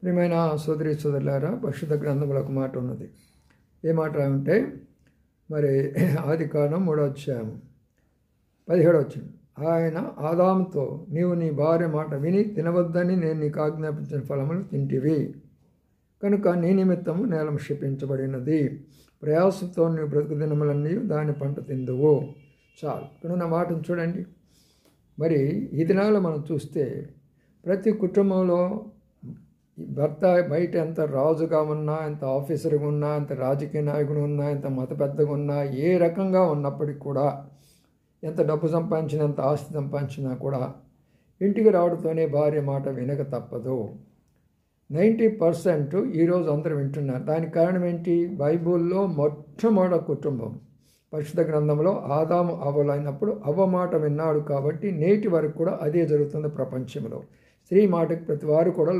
ప్రియమైన సోదరి సోదరులారా, పరిశుద్ధ గ్రంథంలో ఒక మాట ఉన్నది. ఏ మాట అంటే మరి ఆదికాండం 3వ అధ్యాయం 17వ వచనం. ఆయన ఆదాముతో, నీవు నీ భార్య మాట విని తినవద్దని నేను నీకు ఆజ్ఞాపించిన ఫలములు తింటివి కనుక నీ నిమిత్తము నేలం శపించబడినది, ప్రయాసంతో నీవు బ్రతుకు దినములన్నీ దాని పంట తిందువు. చాలు. ఇక్కడ ఉన్న మాటను చూడండి. మరి ఈ దినాల్లో మనం చూస్తే ప్రతి కుటుంబంలో భర్త బయట ఎంత రాజుగా ఉన్నా, ఎంత ఆఫీసర్గా ఉన్నా, ఎంత రాజకీయ నాయకుడు ఉన్నా, ఎంత మత పెద్దగా ఉన్నా, ఏ రకంగా ఉన్నప్పటికీ కూడా, ఎంత డబ్బు సంపాదించినా, ఎంత ఆస్తి సంపాదించినా కూడా ఇంటికి రావడంతోనే భార్య మాట వినక తప్పదు. 90% ఈరోజు అందరూ వింటున్నారు. దానికి కారణం ఏంటి? బైబుల్లో మొట్టమొదటి కుటుంబం పరిశుద్ధ గ్రంథంలో ఆదాము అవ్వలు అయినప్పుడు అవ్వ మాట విన్నాడు కాబట్టి నేటి వరకు కూడా అదే జరుగుతుంది ప్రపంచంలో. స్త్రీ మాటకి ప్రతి వారు కూడా